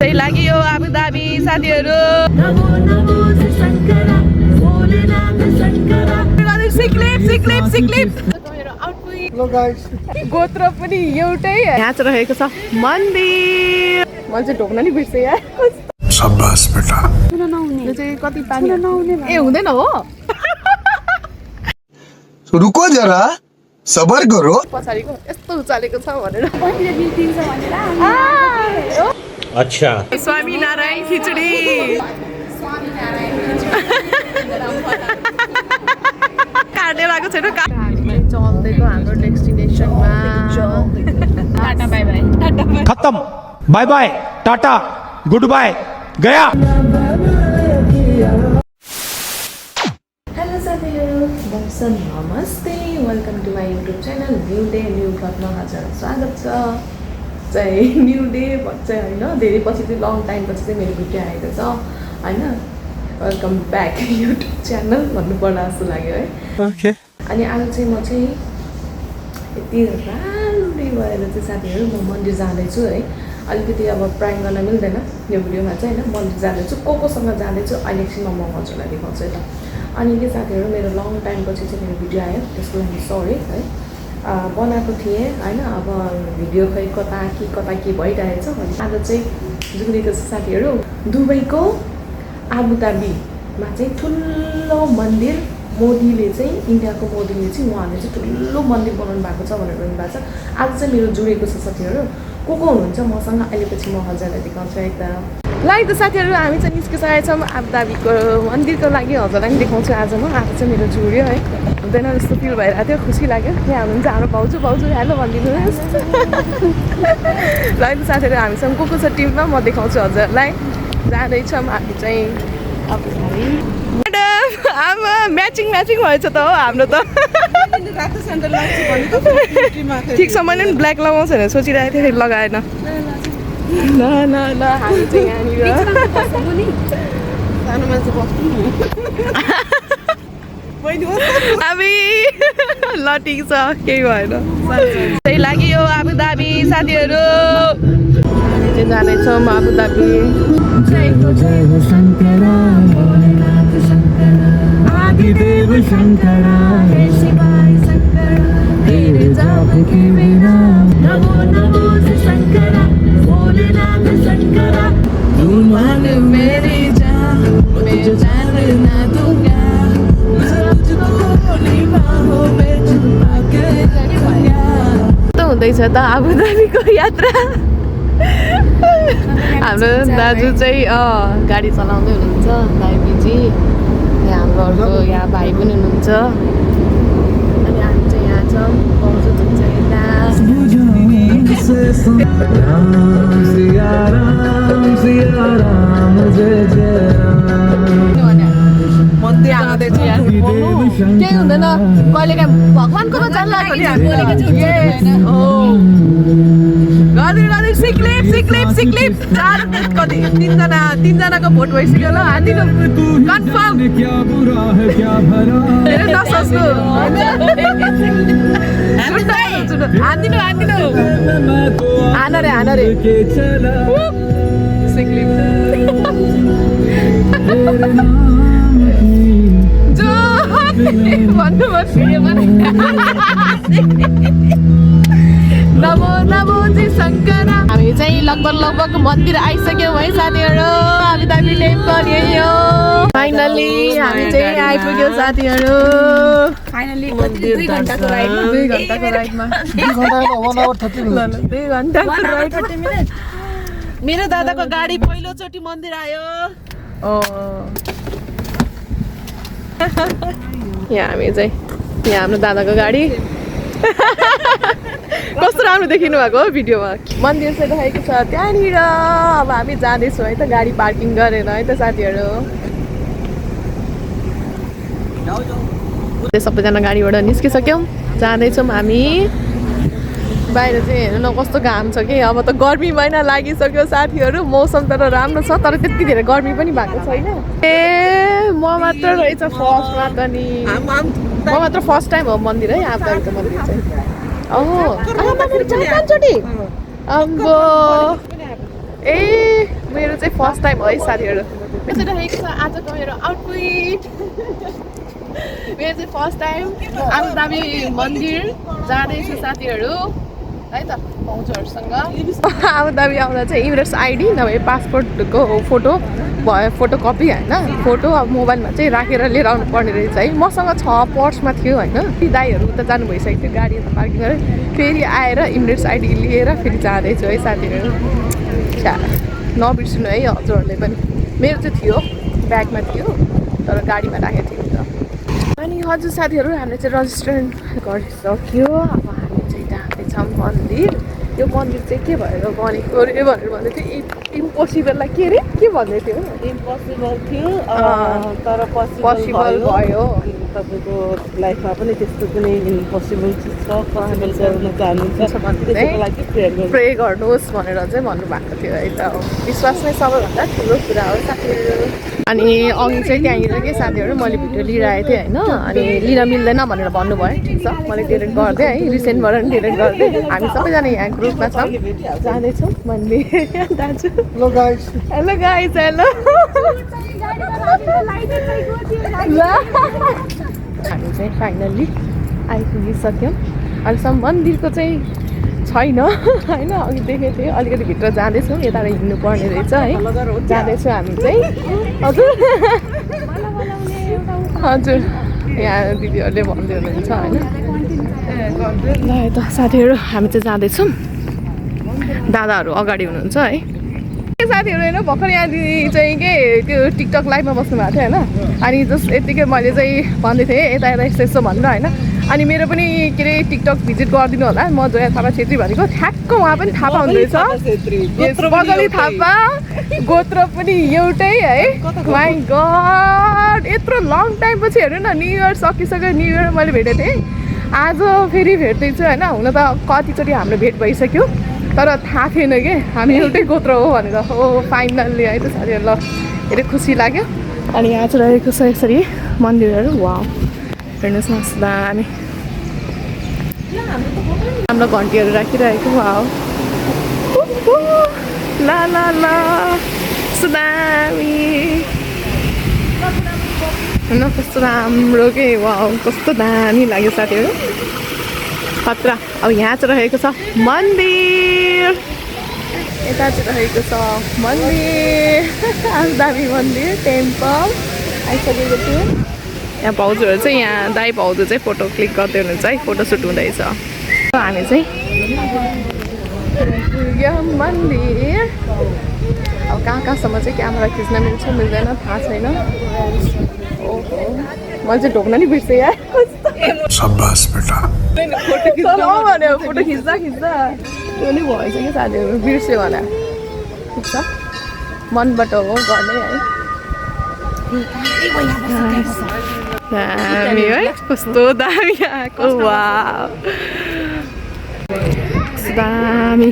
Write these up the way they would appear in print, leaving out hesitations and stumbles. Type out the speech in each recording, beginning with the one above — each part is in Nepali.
त्यही लागि यो आबुधाबी साथीहरु गोत्र पनि एउटै यहाँ चाहिँ रहेको छ मन्दिर मान्छे ढोक्न नि बिर्से यार शाबाश बेटा यो चाहिँ कति पानी ए हुँदैन हो रुको जरा सबर करो पछाडिको यस्तो उचालेको छ भनेर अच्छा स्वामी नारायण खिचडी काट्ने लागेको छैन चल्दैको हाम्रो डेस्टिनेसनमा टाटा बाई बाई खत्म bye bye tata goodbye गया हेलो साथीहरु दर्शन नमस्ते welcome to my YouTube channel new day new ब्लगमा हजुरलाई स्वागत छ चाहिँ न्यू डे भन्छ होइन धेरै पछि चाहिँ लङ टाइम पछि चाहिँ मेरो भिडियो आएको छ होइन वेलकम ब्याक युट्युब च्यानल भन्नुपर्ला जस्तो लाग्यो है ओके अनि आज चाहिँ म चाहिँ यति राम्रै भएर चाहिँ साथीहरू म मन्दिर जाँदैछु है अलिकति अब प्राइम गर्न मिल्दैन यो भिडियोमा चाहिँ होइन मन्दिर जाँदैछु कोसँग जाँदैछु अहिले एकछिनमा म हजुरलाई देखाउँछु है त अनि के साथीहरू मेरो लङ टाइमपछि चाहिँ मेरो भिडियो आयो त्यसको लागि सरी है बनाएको थिएँ होइन अब भिडियो खै कता के भइरहेछ भने आज चाहिँ जुनेको साथीहरू दुबईको आबुधाबीमा चाहिँ ठुलो मन्दिर मोदीले चाहिँ इन्डियाको मोदीले चाहिँ उहाँले चाहिँ ठुलो मन्दिर बनाउनु भएको छ भनेर भन्नुभएको छ आज चाहिँ मेरो जुडेको छ साथीहरू को हुनुहुन्छ मसँग अहिले पछि म हजुरलाई देखाउँछु एकदम लाइक त साथीहरू हामी चाहिँ निस्किसकेका छौँ आबुधाबीको मन्दिरको लागि हजुरलाई पनि देखाउँछु आज म आज चाहिँ मेरो जुड्यो है हुँदैन जस्तो फिल भइरहेको थियो खुसी लाग्यो यहाँ हुनुहुन्छ हाम्रो भाउजू हेलो भनिदिनुहोस् लाइक त साथीहरू हामीसँग को छ टिममा म देखाउँछु हजुरलाई जाँदैछौँ हामी चाहिँ आबुधाबी आमा म्याचिङ भएछ त हो हाम्रो त ठिक छ मैले पनि ब्ल्याक लगाउँछ भनेर सोचिरहेको थिएँ फेरि लगाएन ल हामी चाहिँ यहाँनिर सानो मान्छे बस्नु ल ठिक छ केही भएन त्यही लागि यो आबुधाबी साथीहरू हामी चाहिँ जाँदैछौँ आबुधाबी आदिदेव शंकरा हे शिवाय शंकरा तेरे जाप के बिना नमो नमो शंकरा भोलेनाथ शंकरा तू मान मेरी जान मैं जान ना दूंगा तुझको निभाओ मैं छुपा के रखूंगा त हुँदैछ त आबुधाबीको यात्रा हाम्रो दाजु चाहिँ गाडी चलाउँदै हुनुहुन्छ दाइबीजी यहाँ हाम्रो अर्को यहाँ भाइ पनि हुनुहुन्छ अनि हामी चाहिँ यहाँ छौँ पाउँछु हुन्छ यता मन्दिर आउँदैछु यहाँ केही हुँदैन कहिलेकाहीँ भगवान्कोमा जानु लाग्यो सिक्लिप कति तिनजनाको भोट भइसक्यो ल हानिदिनु कन्फर्म नसोच्नु हानिदिनु हान रे सिक्लिप जो नमो जी शङ्करा हामी चाहिँ लगभग मन्दिर आइसक्यौँ है साथीहरू आबुधाबी टेम्पल यही हो फाइनली हामी चाहिँ आइपुग्यौँ साथीहरू फाइनली 2 घन्टाको राइडमा 2 घन्टाको राइड मेरो दादाको गाडी पहिलोचोटि मन्दिर आयो यहाँ हामी चाहिँ यहाँ हाम्रो दादाको गाडी कस्तो राम्रो देखिनु भएको हो भिडियोमा मन्दिर चाहिँ देखेको छ त्यहाँनिर अब हामी जाँदैछौँ है त गाडी पार्किङ गरेर है त साथीहरू सबैजना गाडीबाट निस्किसक्यौँ जाँदैछौँ हामी बाहिर चाहिँ हेर्नु न कस्तो घाम छ कि अब त गर्मी महिना लागिसक्यो साथीहरू मौसम तर राम्रो छ तर त्यति धेरै गर्मी पनि भएको छैन ए म मात्र रहेछ फर्स्टमा त नि म मात्र फर्स्ट टाइम हो मन्दिर है आबुधाबीको मन्दिर चाहिँ पाँचचोटि अम्बो ए फर्स्ट टाइम है साथीहरू रहेको छ आजको मेरो आउटफिट मेरो चाहिँ फर्स्ट टाइम आबुधाबी मन्दिर जाँदैछु साथीहरू है त भाउजूहरूसँग आबुधाबी आउँदा चाहिँ इमिरेट्स आइडी नभए पासपोर्टको फोटो भयो फोटोकपी होइन फोटो अब मोबाइलमा चाहिँ राखेर लिएर आउनु पर्ने रहेछ है मसँग छ पर्समा थियो होइन दाइहरू उता जानु भइसकेको थियो गाडी यता पार्किङ गरेर फेरि आएर इमिरेट्स आइडी लिएर फेरि जाँदैछु है साथीहरू नबिर्सिनु है हजुरहरूले पनि मेरो चाहिँ थियो ब्यागमा थियो तर गाडीमा राखेको थियो नि त अनि हजुर साथीहरू हामीले चाहिँ रजिस्ट्रेसन गरिसक्यो अब हामी चाहिँ जाँदैछौँ मन्दिर यो मन्दिर चाहिँ के भएर बनेको अरे भनेर भन्दै थियो इम्पोसिबललाई के अरे के भन्दै थियो इम्पोसिबल थियो तर पोसिबल भयो तपाईँको लाइफमा पनि त्यस्तो कुनै इम्पोसिबल चिज छ पोसिबल गर्न चाहनुहुन्छ त्यसको लागि प्रे गर्नुहोस् भनेर चाहिँ भन्नुभएको थियो है त विश्वास नै सबैभन्दा ठुलो कुरा हो साथीहरू अनि अघि चाहिँ त्यहाँनिर के साथीहरू मैले भिडियो लिइरहेको थिएँ होइन अनि लिन मिल्दैन भनेर भन्नुभयो ठिक छ मैले डिलिट गरिदिएँ है रिसेन्टबाट पनि डिलिट गरिदिएँ हामी सबैजना यहाँ ग्रुपमा छौँ जाँदैछौँ मन्दिर दाजु hello guys hello guys hello हामी चाहिँ फाइनल्ली आइपुगिसक्यौँ अहिलेसम्म मन्दिरको चाहिँ छैन होइन अघि देखेको थिएँ अलिकति भित्र जाँदैछौँ यता हिँड्नु पर्ने रहेछ है जाँदैछौँ हामी चाहिँ हजुर हजुर यहाँ दिदीहरूले भन्दै हुनुहुन्छ होइन ल यता साथीहरू हामी चाहिँ जाँदैछौँ दादाहरू अगाडि हुनुहुन्छ है साथीहरू होइन भर्खर यहाँ दिदी चाहिँ के त्यो टिकटक लाइभमा बस्नु भएको थियो होइन अनि जस्ट यत्तिकै मैले चाहिँ भन्दै थिएँ यता यता यस्तो यस्तो भनेर होइन अनि मेरो पनि के अरे टिकटक भिजिट गरिदिनु होला म जोया थापा छेत्री भनेको ठ्याक्क उहाँ पनि थापा हुँदैछ बगली थापा गोत्र पनि एउटै है माइ गड यत्रो लङ टाइम पछि हेर्नु न न्यु इयर सकिसक्यो न्यु इयर मैले भेटेको थिएँ आज फेरि भेट्दैछु होइन हुन त कतिचोटि हाम्रो भेट भइसक्यो तर थाहा थिएन कि हामी एउटै गोत्र हो भनेर हो फाइनल्ली है त साथीहरू ल धेरै खुसी लाग्यो अनि यहाँ चाहिँ रहेको छ यसरी मन्दिरहरू वा हेर्नुहोस् न दामी हाम्रो घन्टीहरू राखिरहेको वा ला ला ला दामी होइन कस्तो राम्रो के वा कस्तो दामी लाग्यो साथीहरू खतरा अब यहाँ चाहिँ रहेको छ मन्दिर यता चाहिँ रहेको छ मन्दिर दामी मन्दिर टेम्पल आइसकेको थियो यहाँ भाउजूहरू चाहिँ यहाँ दाई भाउजू चाहिँ फोटो क्लिक गर्दै हुनुहुन्छ है फोटोसुट हुँदैछ हामी चाहिँ मन्दिर अब कहाँसम्म चाहिँ क्यामेरा खिच्न मिल्छ मिल्दैन थाहा छैन ओहो मैले चाहिँ ढोक्न नि बिर्सेँ यार शाबाश बेटा भन्यो फोटो खिच्दा खिच्दा त्यो नि भएछ कि साथीहरू बिर्स्यो होला ठिक छ मनबाट हो गर्ने है दामी है कस्तो दामी आएको वा दामी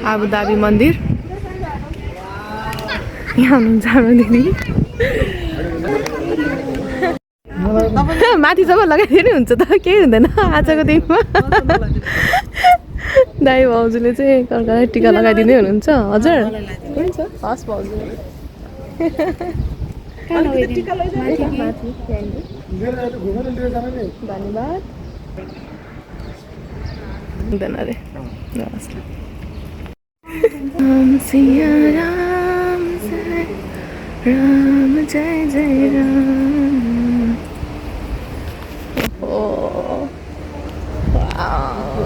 आबुधाबी मन्दिर यहाँ हुनुहुन्छ हाम्रो दिदी माथि जब लगाइदिए नि हुन्छ त केही हुँदैन आजको दिनमा दाई भाउजूले चाहिँ कर्कालाई टिका लगाइदिँदै हुनुहुन्छ हजुर हुन्छ हस् भाउजू धन्यवाद हुँदैन अरे नमस्कार राम जय जय राम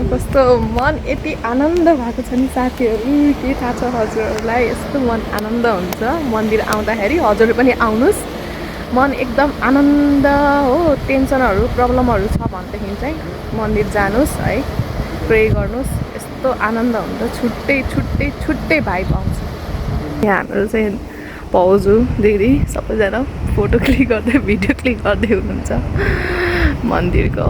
कस्तो मन यति आनन्द भएको छ नि साथीहरू के थाहा छ हजुरहरूलाई यस्तो मन आनन्द हुन्छ मन्दिर आउँदाखेरि हजुर पनि आउनुहोस् मन एकदम आनन्द हो टेन्सनहरू प्रब्लमहरू छ भनेदेखि चाहिँ मन्दिर जानुहोस् है प्रे गर्नुहोस् यस्तो आनन्द हुन्छ छुट्टै छुट्टै छुट्टै भाइब आउँछ यहाँ हाम्रो चाहिँ भाउजू दिदी सबैजना फोटो क्लिक गर्दै भिडियो क्लिक गर्दै हुनुहुन्छ मन्दिरको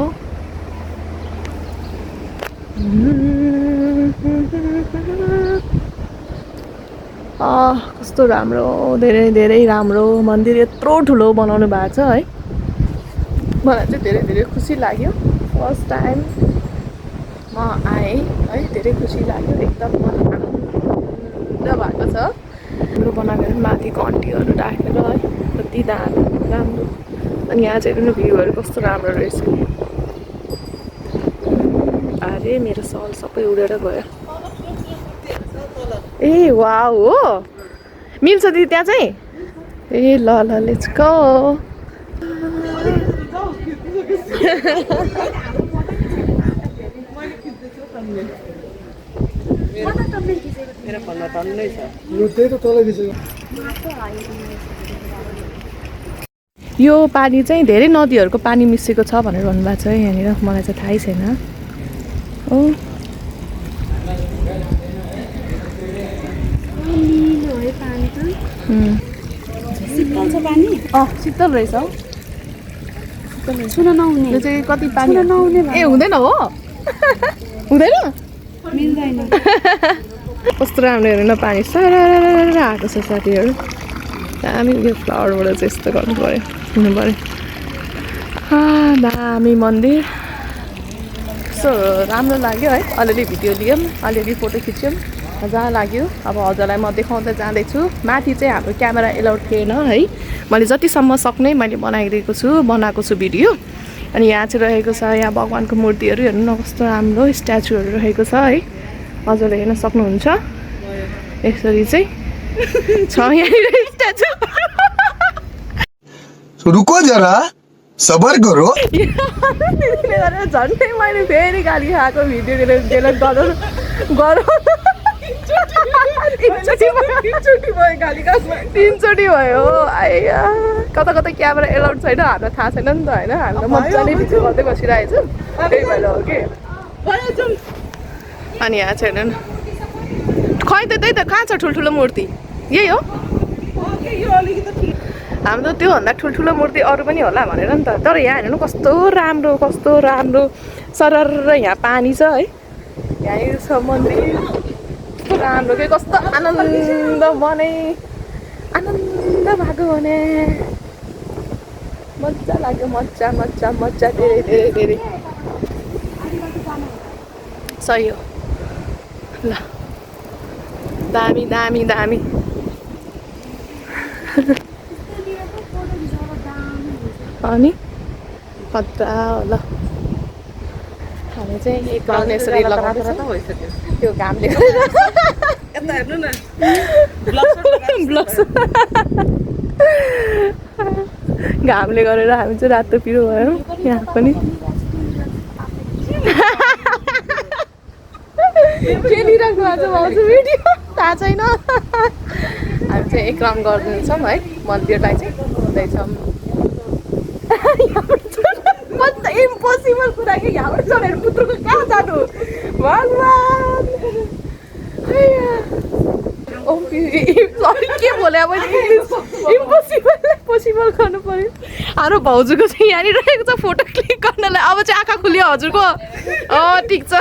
कस्तो राम्रो धेरै धेरै राम्रो मन्दिर यत्रो ठुलो बनाउनु भएको छ है मलाई चाहिँ धेरै धेरै खुसी लाग्यो फर्स्ट टाइम म आएँ है धेरै खुसी लाग्यो एकदम मन आनन्द भएको छ हाम्रो बनाएको माथिको आन्टीहरू राखेर है कति राम्रो अनि यहाँ चाहिँ हेर्नु भ्यूहरू कस्तो राम्रो रहेछ अरे मेरो सल सबै उडेर गयो ए वाउ हो मिल्छ दिदी त्यहाँ चाहिँ ए ल लेट्स गो मेरो भन्दा टन्नै छ यो पानी चाहिँ धेरै नदीहरूको पानी मिसेको छ भनेर भन्नुभएको छ यहाँनिर मलाई चाहिँ थाहै छैन हो शीतल छ पानी शीतल रहेछ हौ छुन नहुने यो चाहिँ कति पानी नहुने ए हुँदैन हो हुँदैन मिल्दैन कस्तो राम्रो हेर्नु न पानी सारा आएको छ साथीहरू दामी यो फ्लावरबाट चाहिँ यस्तो गर्नु पऱ्यो हुनु पऱ्यो दामी मन्दिर कस्तो राम्रो लाग्यो है अलिअलि भिडियो लियौँ अलिअलि फोटो खिच्यौँ मजा लाग्यो अब हजुरलाई म देखाउँदै जाँदैछु माथि चाहिँ हाम्रो क्यामेरा एलाउड थिएन है मैले जतिसम्म सक्ने मैले बनाएको छु भिडियो अनि यहाँ चाहिँ रहेको छ यहाँ भगवान्को मूर्तिहरू हेर्नु न कस्तो राम्रो स्ट्याचुहरू रहेको छ है हजुरले हेर्न सक्नुहुन्छ यसरी चाहिँ छ यहाँनिर स्ट्याचु रुको जरा सबर करो झन्डै मैले फेरि गाली खाएको भिडियो तिनचोटि भयो आइया कता कता क्यामेरा एलाउड छैन हामीलाई थाहा छैन नि त होइन हामीलाई मजाले भिडियो गर्दै बसिरहेको छु त्यही भएर हो कि अनि यहाँ छ हेर्नु न खै त्यही त कहाँ छ ठुल्ठुलो मूर्ति यही हो हाम्रो त्योभन्दा ठुल्ठुलो मूर्ति अरू पनि होला भनेर नि त तर यहाँ हेर्नु कस्तो राम्रो सरर यहाँ पानी छ है यहाँनिर छ मन्दिर कस्तो राम्रो के कस्तो आनन्द भएको भने मजा लाग्यो मजा धेरै सही हो ल दामी अनि खतरा होला हामी चाहिँ एक ग्राउन्ड यसरी लगाउँदैछौँ त्यो घामले घामले गरेर हामी चाहिँ रातो पिरो भयौँ यहाँ पनि खेलिरहेको भएको छ भाउजू भिडियो थाहा छैन हामी चाहिँ एक राउन्ड गरिदिन्छौँ है मन्दिरलाई चाहिँ हुँदैछौँ इम्पोसिबल कुरा कि यहाँबाट चढेर पुत्रको कहाँ जानु भगवान् के बोले अब इम्पोसिबल गर्नु पर्यो हाम्रो भाउजूको चाहिँ यहाँनिर रहेको छ फोटो क्लिक गर्नलाई अब चाहिँ आँखा खुल्यो हजुरको ठिक छ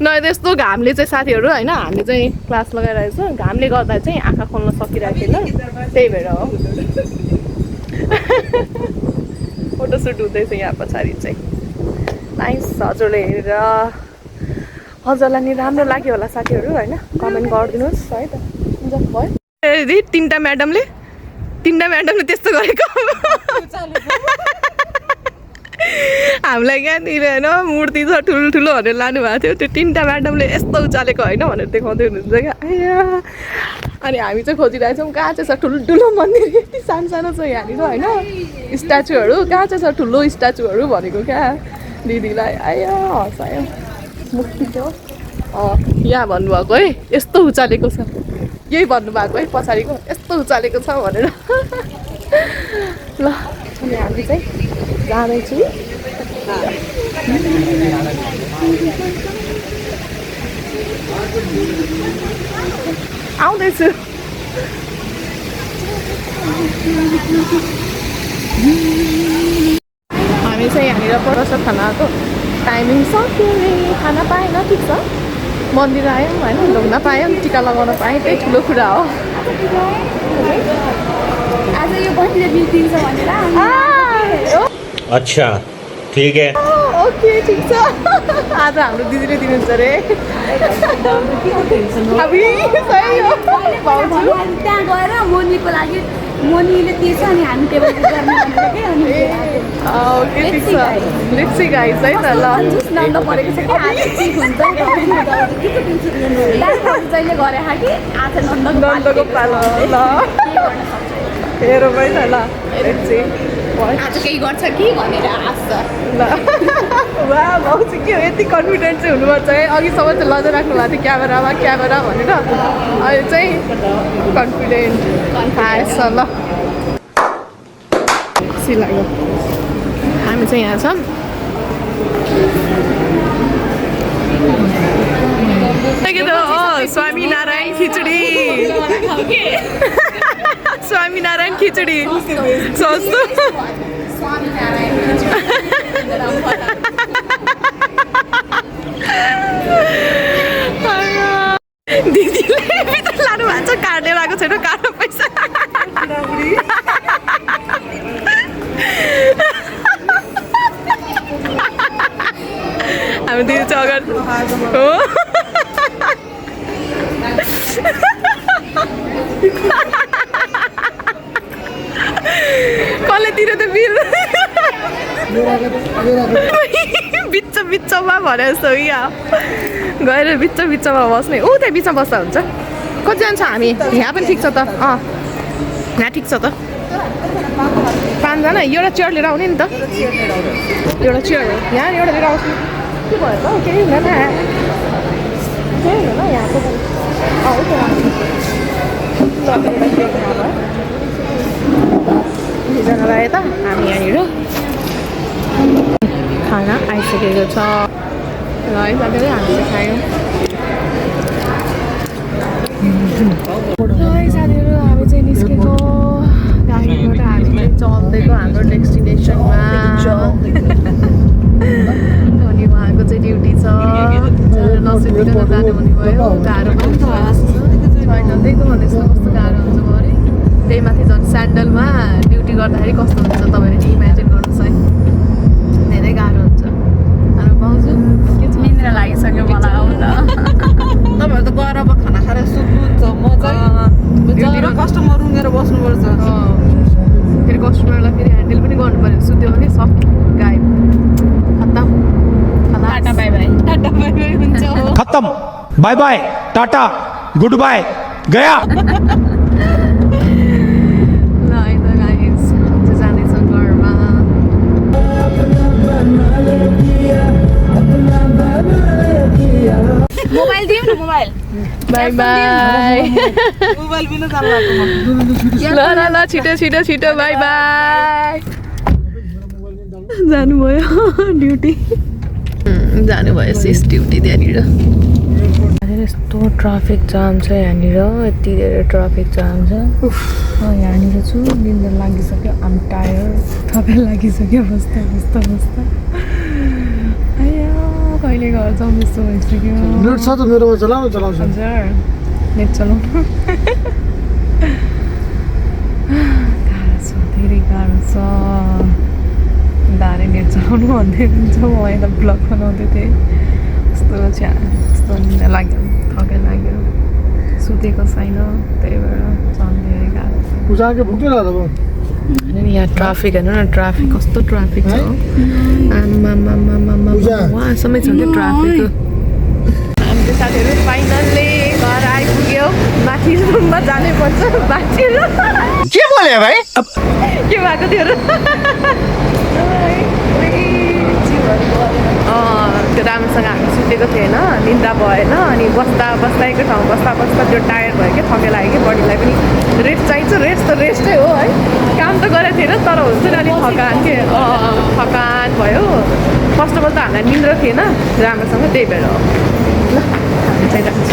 न त्यस्तो घामले चाहिँ साथीहरू होइन हामीले चाहिँ क्लास लगाइरहेको छ घामले गर्दा चाहिँ आँखा खोल्न सकिरहेको छैन त्यही भएर हो फोटोसुट हुँदैछ यहाँ पछाडि चाहिँ नाइस हजुरले हेरेर हजुरलाई नि राम्रो लाग्यो होला साथीहरू होइन कमेन्ट गरिदिनुहोस् है त भयो दिदी तिनवटा म्याडमले त्यस्तो गरेको हामीलाई कहाँनिर होइन मूर्ति छ ठुल्ठुलो भनेर लानुभएको थियो त्यो तिनवटा म्याडमले यस्तो उचालेको होइन भनेर देखाउँदै हुनुहुन्छ क्या आया अनि हामी चाहिँ खोजिरहेछौँ कहाँ चाहिँ छ ठुल्ठुलो मन्दिर यति सानो छ यहाँनिर होइन स्ट्याचुहरू कहाँ चाहिँ छ ठुलो स्ट्याचुहरू भनेको क्या दिदीलाई आया हँसायो मुक्ति थियो यहाँ भन्नुभएको है यस्तो उचालेको छ यही भन्नुभएको है पछाडिको यस्तो उचालेको छ भनेर ल अनि हामी चाहिँ जाँदैछु आउँदैछु हामी चाहिँ यहाँनिर प्रसाद खानाको टाइमिङ सक्यो खाना पाएन ठिक छ मन्दिर आयौँ होइन घुम्न पायौँ टिका लगाउन पाएँ त्यही ठुलो कुरा हो आज यो बहिनी दिन्छ भनेर अच्छा ठीक है ओके ठिक छ आज हाम्रो दिदीले दिनुहुन्छ अरे अबि सही हो भाउजू त्यहाँ गएर मोनीको लागि मोनीले दिएछ अनि हामी टेबल बुक गर्ने भनेको के अनि ओके ठिक छ लेट्स सी गाइस है त ल जुस नन्द परेको छ कि आज ठीक हुन्छ जहिले गरे खा कि आज नन्दको पालो ल हेरौँ है त ल लेट्स सी आज केही गर्छ कि भनेर आश छ ल वा भाउजू के हो यति कन्फिडेन्ट चाहिँ हुनुपर्छ है अघिसम्म चाहिँ लज राख्नु भएको थियो क्यामेरा भनेर अहिले चाहिँ कन्फिडेन्ट आएछ ल खुसी लाग्यो हामी चाहिँ यहाँ छौँ स्वामीनारायण खिचडी स्वामीनारायण खिचडी सस्तो दिदीले भित्र लानु भएको छ काट्ने भएको छैन काट्नु पैसा हामी दिदी चाहिँ अगाडि हो कसले तिरो त बिल बिचमा भने जस्तो यहाँ गएर बिचमा बस्ने ऊ त्यहाँ बिचमा बस्दा हुन्छ कतिजना छ हामी यहाँ पनि ठिक छ त यहाँ ठिक छ त 5 जना एउटा चेयर लिएर आउने नि त एउटा चेयर यहाँ एउटा लिएर आउँछु के भयो त केही हुँदैन केही हुँदैन यहाँको दुईजनालाई त हामी यहाँनिर खाना आइसकेको छ ल है साथीहरू हामीले खायौँ है साथीहरू हामी चाहिँ निस्केको गाडीबाट हामी चाहिँ चल्दैको हाम्रो डेस्टिनेसनमा अनि उहाँको चाहिँ ड्युटी छ नसुतिकन जानु हुने भयो गाह्रो पनि छ छैन देख्नु भने जस्तो कस्तो गाह्रो हुन्छ अरे त्यही माथि झन् स्यान्डलमा ड्युटी गर्दाखेरि कस्तो हुन्छ तपाईँले इमेजिन गर्नुहोस् है धेरै गाह्रो हुन्छ अनि भाउजू के छ निन्द्रा लागिसक्यो मलाई आउँदा तपाईँहरू त गएर अब खाना खाएर सुत्नुहुन्छ म चाहिँ कस्टमर रुँगेर बस्नुपर्छ फेरि कस्टमरलाई फेरि ह्यान्डल पनि गर्नु पऱ्यो सुत्यो भने सब गायब खत्तम टाटा बाई बाई हुन्छ खत्म bye bye tata goodbye गया ल है त गाइस चाहिँ जाँदैछ घरमा मोबाइल दिउँ न मोबाइल बाई बाई मोबाइल बिना जानु ल छिटो बाई बाई जानुभयो ड्युटी जानुभयो सिस ड्युटी त्यहाँनिर यस्तो ट्राफिक जाम छ यहाँनिर यति धेरै ट्राफिक जाम छ यहाँनिर छु निन्द्रा लागिसक्यो आम टायर थकाइ लागिसक्यो बस्दा कहिले घर जाउँ जस्तो भइसक्यो नेट छ त मेरोमा चलाउँछु हजुर नेट चलाउनु गाह्रो छ धेरै गाह्रो छ दारे नेट चलाउनु भन्दै हुन्छ म यता ब्लग बनाउँदै थिएँ कस्तो निन्द्रा लाग्यो थकाइ लाग्यो सुतेको छैन त्यही भएर झन् धेरै गाह्रो छ पूजाके भुक्दै लाग्दा भयो होइन यहाँ ट्राफिक हेर्नु न ट्राफिक कस्तो ट्राफिक छ वहाँसम्मै छ क्या ट्राफिक हाम्रो साथीहरू फाइनल्ली घर आइपुग्यो माथि रुममा जानै पर्छ माथि के बोले भाइ के भएको थियो त्यो राम्रोसँग हामी सुतेको थिएन निन्द्रा भएन अनि बस्दाको ठाउँ बस्दा त्यो टायर्ड भयो क्या थके लाग्यो कि बडीलाई पनि रेस्ट चाहिन्छ रेस्ट त रेस्टै हो है काम त गरेको थिएन तर हुन्छ नि अलिक थकान भयो फर्स्ट अफ अल त हामीलाई निन्द्रा थिएन राम्रोसँग त्यही भएर ल हामी चाहिँ जान्छ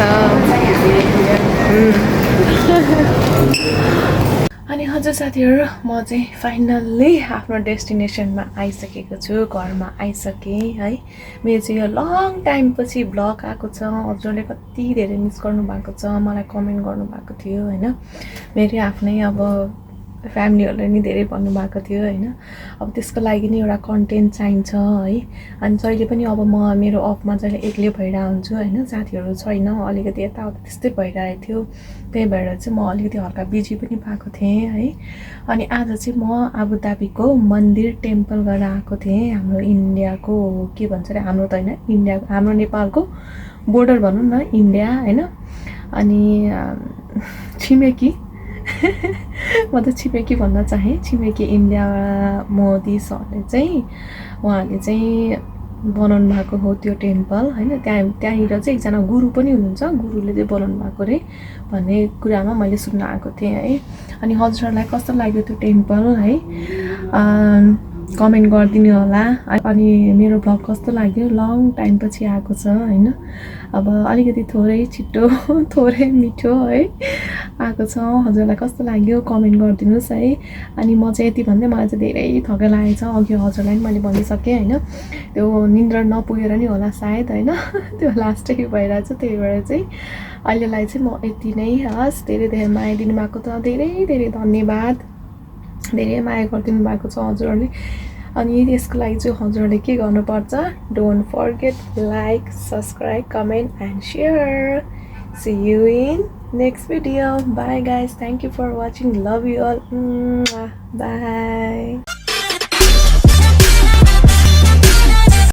अनि हजुर साथीहरू म चाहिँ फाइनल्ली आफ्नो डेस्टिनेसनमा आइसकेको छु घरमा आइसकेँ है मेरो चाहिँ यो लङ टाइमपछि ब्लग आएको छ हजुरले कति धेरै मिस गर्नुभएको छ मलाई कमेन्ट गर्नुभएको थियो होइन मेरो आफ्नै अब फ्यामिलीहरूले नि धेरै भन्नुभएको थियो होइन अब त्यसको लागि नि एउटा कन्टेन्ट चाहिन्छ है अनि जहिले पनि अब म मेरो अफमा जहिले एक्लै भइरहेको हुन्छु होइन साथीहरू छैन अलिकति यताउता त्यस्तै भइरहेको थियो त्यही भएर चाहिँ म अलिकति हल्का बिजी पनि भएको थिएँ है अनि आज चाहिँ म आबुधाबीको मन्दिर टेम्पल गएर आएको थिएँ हाम्रो इन्डियाको के भन्छ अरे हाम्रो त होइन इन्डिया हाम्रो नेपालको बोर्डर भनौँ न इन्डिया होइन अनि छिमेकी म त छिमेकी भन्न चाहेँ छिमेकी इन्डिया मोदी सरले चाहिँ उहाँले चाहिँ बनाउनु भएको हो त्यो टेम्पल होइन त्यहाँनिर चाहिँ एकजना गुरु पनि हुनुहुन्छ गुरुले चाहिँ बनाउनु भएको अरे भन्ने कुरामा मैले सुन्न आएको थिएँ है अनि हजुरहरूलाई कस्तो लाग्यो त्यो टेम्पल है कमेन्ट गरिदिनु होला अनि मेरो भ्लग कस्तो लाग्यो लङ टाइम पछि आएको छ होइन अब अलिकति थोरै छिटो थोरै मिठो है आएको छ हजुरलाई कस्तो लाग्यो कमेन्ट गरिदिनुहोस् है अनि म चाहिँ यति भन्दै मलाई चाहिँ धेरै थकाइ लागेको छ अघि हजुरलाई पनि मैले भनिसकेँ होइन त्यो निन्द्रा नपुगेर नि होला सायद होइन त्यो लास्टै भइरहेको छ त्यही भएर चाहिँ अहिलेलाई चाहिँ म यति नै हस् धेरै धेरै माया दिनुभएको त धेरै धेरै धन्यवाद धेरै माया गरिदिनु भएको छ हजुरहरूले अनि यसको लागि चाहिँ हजुरहरूले के गर्नुपर्छ don't forget like subscribe comment and share see you in next video bye guys thank you for watching love you all by